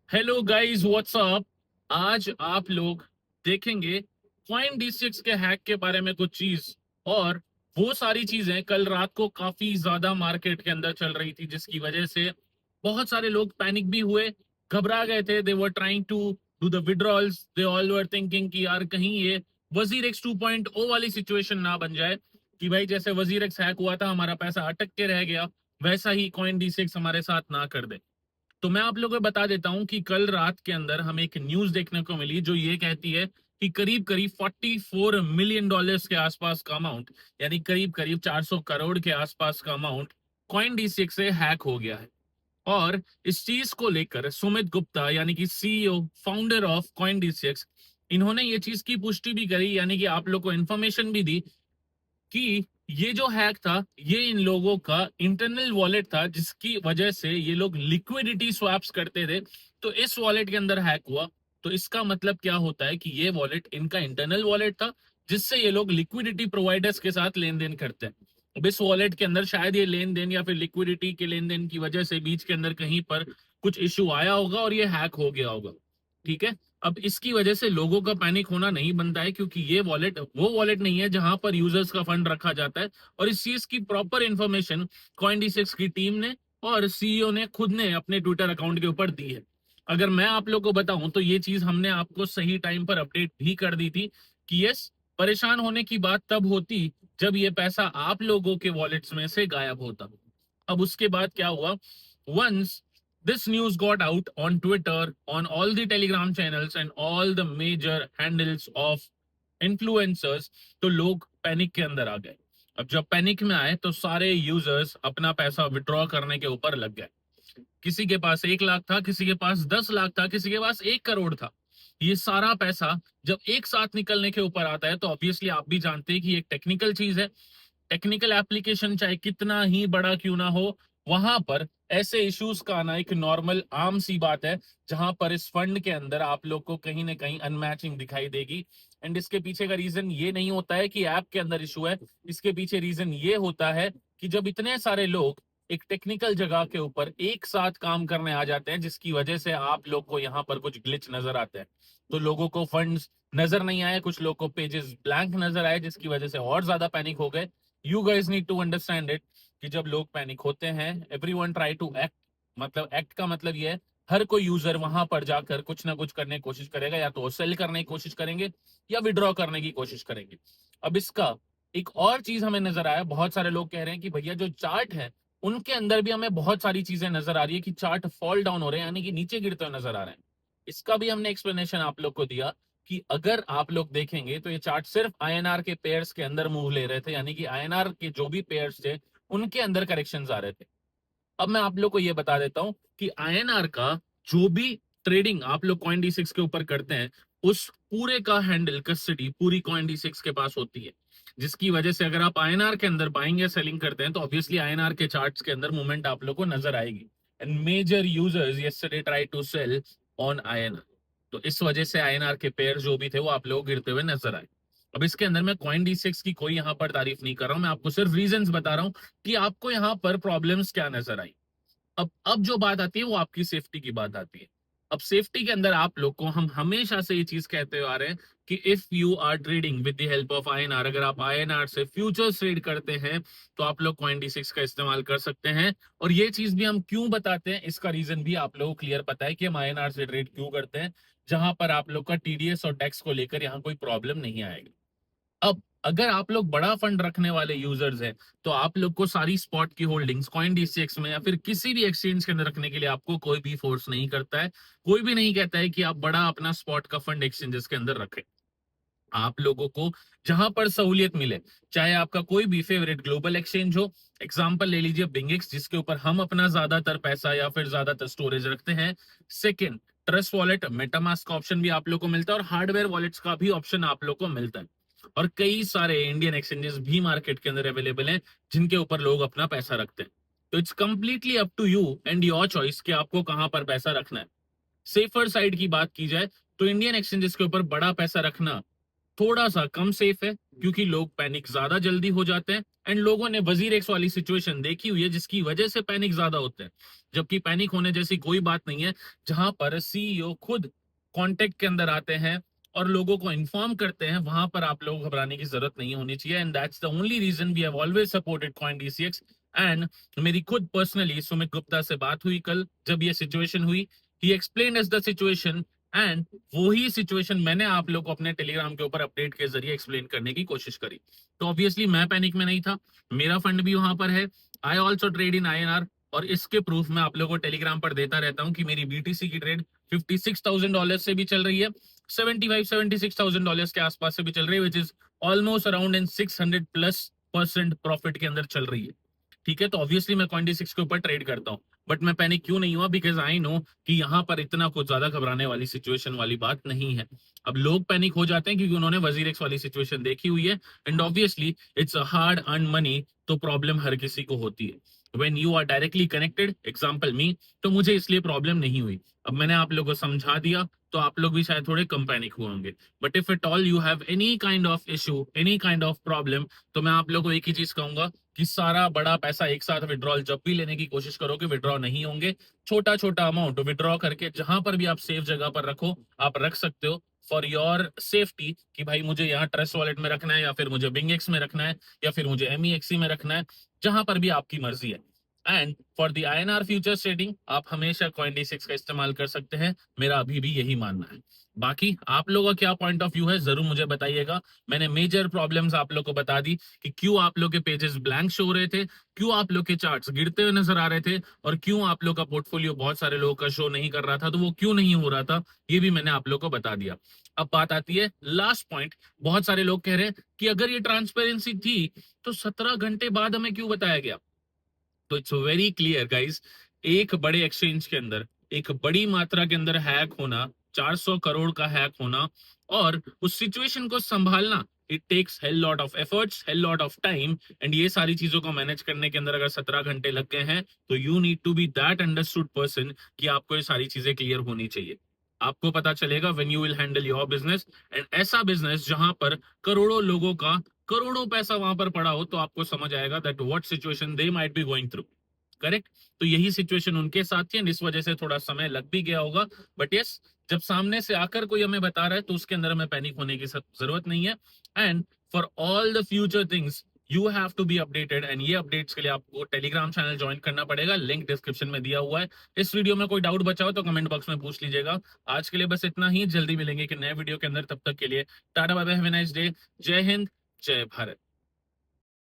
Hello guys, what's up. आज आप लोग देखेंगे कॉइन D6 के हैक के बारे में कुछ चीज, और वो सारी चीजें कल रात को काफी ज्यादा मार्केट के अंदर चल रही थी, जिसकी वजह से बहुत सारे लोग पैनिक भी हुए, घबरा गए थे। They were trying to do the withdrawals, they all were thinking कि यार कहीं ये वजीर एक्स 2.0 वाली सिचुएशन ना बन जाए कि भाई जैसे वजीर एक्स हैक हुआ था, हमारा पैसा अटक के रह गया, वैसा ही कॉइन D6 हमारे साथ ना कर दे। तो मैं आप लोगों को बता देता हूं कि कल रात के अंदर हमें एक न्यूज देखने को मिली जो ये कहती है कि करीब करीब $44 मिलियन के आसपास का अमाउंट, यानी करीब करीब 400 करोड़ के आसपास का अमाउंट कॉइन D6 से हैक हो गया है। और इस चीज को लेकर सुमित गुप्ता, यानी कि CEO founder of coin D6, इन्होंने ये चीज की पुष्टि भी करी, यानी कि आप लोग को इन्फॉर्मेशन भी दी कि ये जो हैक था ये इन लोगों का इंटरनल वॉलेट था, जिसकी वजह से ये लोग लिक्विडिटी स्वैप्स करते थे। तो इस वॉलेट के अंदर हैक हुआ। तो इसका मतलब क्या होता है कि ये वॉलेट इनका इंटरनल वॉलेट था, जिससे ये लोग लिक्विडिटी प्रोवाइडर्स के साथ लेन देन करते हैं। अब इस वॉलेट के अंदर शायद ये लेन देन या फिर लिक्विडिटी के लेन देन की वजह से बीच के अंदर कहीं पर कुछ इश्यू आया होगा और ये हैक हो गया होगा। ठीक है। अब इसकी वजह से लोगों का पैनिक होना नहीं बनता है, क्योंकि ये वॉलेट वो वॉलेट नहीं है जहां पर यूजर्स का फंड रखा जाता है। और इस चीज की प्रॉपर इंफॉर्मेशन कॉइन D6 की टीम ने और सीईओ ने खुद ने अपने ट्विटर अकाउंट के ऊपर दी है। अगर मैं आप लोग को बताऊं तो ये चीज हमने आपको सही टाइम पर अपडेट भी कर दी थी कि यस, परेशान होने की बात तब होती जब ये पैसा आप लोगों के वॉलेट्स में से गायब होता। अब उसके बाद क्या हुआ, once this news got out on Twitter, on all the Telegram channels and all the major handles of influencers, तो लोग पैनिक के अंदर आ गए। अब जब पैनिक में आए तो सारे यूजर्स अपना पैसा विड्रॉ करने के ऊपर लग गए। किसी के पास 1 लाख था, किसी के पास 10 लाख था, किसी के पास 1 करोड़ था। ये सारा पैसा जब एक साथ निकलने के ऊपर आता है तो ऑब्वियसली आप भी जानते हैं कि एक टेक्निकल चीज है। टेक्निकल एप्लीकेशन चाहे कितना ही बड़ा क्यों ना हो, वहां पर ऐसे इश्यूज का आना एक नॉर्मल आम सी बात है, जहां पर इस फंड के अंदर आप लोग को कहीं ना कहीं अनमैचिंग दिखाई देगी। एंड इसके पीछे का रीजन ये नहीं होता है कि ऐप के अंदर इशू है, इसके पीछे रीजन ये होता है कि जब इतने सारे लोग एक टेक्निकल जगह के ऊपर एक साथ काम करने आ जाते हैं, जिसकी वजह से आप लोग को यहाँ पर कुछ ग्लिच नजर आते हैं। तो लोगों को फंड्स नजर नहीं आए, कुछ लोग को पेजेस ब्लैंक नजर आए, जिसकी वजह से और ज्यादा पैनिक हो गए। You guys need to understand it कि जब लोग पैनिक होते हैं, एवरीवन ट्राई टू एक्ट। मतलब एक्ट का मतलब ये है, हर कोई यूजर वहां पर जाकर कुछ ना कुछ करने की कोशिश करेगा, या तो सेल करने की कोशिश करेंगे या विड्रॉ करने की कोशिश करेंगे। अब इसका एक और चीज हमें नजर आया, बहुत सारे लोग कह रहे हैं कि भैया जो चार्ट है उनके अंदर भी हमें बहुत सारी चीजें नजर आ रही है कि चार्ट फॉल डाउन हो रहे हैं, यानी कि नीचे गिरते हुए नजर आ रहे हैं। इसका भी हमने एक्सप्लेनेशन आप लोग को दिया कि अगर आप लोग देखेंगे तो ये चार्ट सिर्फ INR के पेयर्स के अंदर मूव ले रहे थे, यानी कि INR के जो भी पेयर्स थे उनके अंदर करेक्शंस आ रहे थे। अब मैं आप लोग को ये बता देता हूं कि INR का जो भी ट्रेडिंग आप लोग कॉइन D6 के ऊपर करते हैं, उस पूरे का हैंडल कस्टडी पूरी कॉइन D6 के पास होती है, जिसकी वजह से अगर आप INR के अंदर बाइंग या सेलिंग करते हैं तो ऑब्वियसली INR के चार्ट्स के अंदर मूवमेंट आप लोग को नजर आएगी। And major users yesterday try to sell on INR। तो इस वजह से INR के पेयर जो भी थे वो आप लोग गिरते हुए नजर आए। अब इसके अंदर मैं कॉइन D6 की कोई यहाँ पर तारीफ नहीं कर रहा हूं, मैं आपको सिर्फ रीजंस बता रहा हूं कि आपको यहाँ पर प्रॉब्लम्स क्या नजर आई। अब जो बात आती है वो आपकी सेफ्टी की बात आती है। अब सेफ्टी के अंदर आप लोग को हम हमेशा से ये चीज कहते हुए आ रहे हैं कि if you are trading with the help of INR, अगर आप INR से फ्यूचर्स ट्रेड करते हैं तो आप लोग कॉइन D6 का इस्तेमाल कर सकते हैं। और ये चीज भी हम क्यों बताते हैं, इसका रीजन भी आप लोगों को क्लियर पता है कि हम INR से ट्रेड क्यों करते हैं, जहां पर आप लोग का TDS और टैक्स को लेकर यहाँ कोई प्रॉब्लम नहीं आएगी। अब अगर आप लोग बड़ा फंड रखने वाले यूजर्स हैं तो आप लोग को सारी स्पॉट की होल्डिंग्स कॉइन D6 में या फिर किसी भी एक्सचेंज के अंदर रखने के लिए आपको कोई भी फोर्स नहीं करता है। कोई भी नहीं कहता है कि आप बड़ा अपना स्पॉट का फंड एक्सचेंजेस के अंदर रखें। आप लोगों को जहां पर सहूलियत मिले, चाहे आपका कोई भी फेवरेट ग्लोबल एक्सचेंज हो, एग्जांपल ले लीजिए बिंगेक्स, जिसके ऊपर हम अपना ज्यादातर पैसा या फिर ज्यादातर स्टोरेज रखते हैं। सेकंड, ट्रस्ट वॉलेट, मेटामास्क का ऑप्शन भी आप लोग को मिलता है, और हार्डवेयर वॉलेट्स का भी ऑप्शन आप लोग को मिलता है। और कई सारे इंडियन एक्सचेंजेस भी मार्केट के अंदर अवेलेबल हैं जिनके ऊपर लोग अपना पैसा रखते हैं। तो it's completely up to you and your choice कि आपको कहां पर पैसा रखना है। सेफर साइड की बात की जाए तो इंडियन एक्सचेंजेस के ऊपर बड़ा पैसा रखना थोड़ा सा कम सेफ है, क्योंकि लोग पैनिक ज्यादा जल्दी हो जाते हैं एंड लोगों ने वजीर एक्स वाली सिचुएशन देखी हुई है जिसकी वजह से पैनिक ज्यादा होते हैं, जबकि पैनिक होने जैसी कोई बात नहीं है। जहां पर सीईओ खुद कांटेक्ट के अंदर आते हैं और लोगों को इन्फॉर्म करते हैं, वहां पर आप लोग घबराने की जरूरत नहीं होनी चाहिए। And that's the only reason we have always supported coin DCX. एंड मेरी खुद पर्सनली सुमित गुप्ता से बात हुई कल जब ये सिचुएशन हुई, ही explained us the situation, and वही सिचुएशन मैंने आप लोग को अपने टेलीग्राम के ऊपर अपडेट के जरिए एक्सप्लेन करने की कोशिश करी। तो ऑब्वियसली मैं पैनिक में नहीं था, मेरा फंड भी वहां पर है, I also trade in INR, और इसके प्रूफ मैं आप लोगों को टेलीग्राम पर देता रहता हूं कि मेरी बीटीसी की ट्रेड $56,000 से भी चल रही है, 76,000 के आसपास से भी चल रही है, which is almost around in 600+% profit के अंदर चल रही है। ठीक है, तो ऑब्वियसली मैं कॉइनडी6 के ऊपर ट्रेड करता हूँ, बट मैं पैनिक क्यों नहीं हुआ, बिकॉज आई नो कि यहाँ पर इतना कुछ ज्यादा घबराने वाली सिचुएशन वाली बात नहीं है। अब लोग पैनिक हो जाते हैं क्योंकि उन्होंने वजीर एक्स वाली सिचुएशन देखी हुई है, and obviously it's a hard earn money, तो प्रॉब्लम हर किसी को होती है। When you are directly connected, example me, तो मुझे इसलिए प्रॉब्लम नहीं हुई। अब मैंने आप लोगों को समझा दिया तो आप लोग भी शायद थोड़े कम पैनिक हुए होंगे। But if at all you have any kind of issue, any kind of problem, तो मैं आप लोगों को एक ही चीज कहूंगा कि सारा बड़ा पैसा एक साथ विड्रॉल जब भी लेने की कोशिश करोगे, विड्रॉ नहीं होंगे। छोटा छोटा अमाउंट विड्रॉ करके जहां पर भी आप सेफ जगह पर रखो, आप रख सकते हो फॉर योर सेफ्टी, कि भाई मुझे यहाँ ट्रस्ट वॉलेट में रखना है, या फिर मुझे बिंगेक्स में रखना है, या फिर मुझे एमईएक्सी में रखना है, जहां पर भी आपकी मर्जी है। And for the INR futures trading आप हमेशा कॉइनडी6 का इस्तेमाल कर सकते हैं, मेरा अभी भी यही मानना है। बाकी आप लोगों का क्या पॉइंट ऑफ व्यू है जरूर मुझे बताइएगा। मैंने मेजर प्रॉब्लम्स आप लोग को बता दी कि क्यों आप लोग के पेजेस ब्लैंक शो हो रहे थे, क्यों आप लोग के चार्ट्स गिरते हुए नजर आ रहे थे, और क्यों आप लोग का पोर्टफोलियो बहुत सारे लोगों का शो नहीं कर रहा था, तो वो क्यों नहीं हो रहा था, ये भी मैंने आप लोग को बता दिया। अब बात आती है लास्ट पॉइंट। बहुत सारे लोग कह रहे हैं कि अगर ये ट्रांसपेरेंसी थी तो 17 घंटे बाद हमें क्यों बताया गया। तो इट्स वेरी क्लियर गाइस, एक बड़े एक्सचेंज के अंदर एक बड़ी मात्रा के अंदर हैक होना, 400 करोड़ का हैक होना, और उस सिचुएशन को संभालना, it takes hell lot of efforts, hell lot of time, and ये सारी चीजों को मैनेज करने के अंदर अगर 17 घंटे लग गए हैं तो you need to be that understood person कि आपको ये सारी चीजें क्लियर होनी चाहिए। आपको पता चलेगा when you will handle your business, and ऐसा बिजनेस जहां पर करोड़ों लोगों का करोड़ों पैसा वहां पर पड़ा हो, तो आपको समझ आएगा that what situation they might be going through. Correct, तो यही सिचुएशन उनके साथ थी, एंड इस वजह से थोड़ा समय लग भी गया होगा। बट यस, जब सामने से आकर कोई हमें बता रहा है तो उसके अंदर हमें पैनिक होने की जरूरत नहीं है। And for all the future things you have to be updated, and ये अपडेट्स के लिए आपको टेलीग्राम चैनल ज्वाइन करना पड़ेगा, लिंक डिस्क्रिप्शन में दिया हुआ है। इस वीडियो में कोई डाउट बचा हो तो कमेंट बॉक्स में पूछ लीजिएगा। आज के लिए बस इतना ही, जल्दी मिलेंगे कि नए वीडियो के अंदर, तब तक के लिए टाटा bye bye, have a nice day, जय हिंद, जय भारत।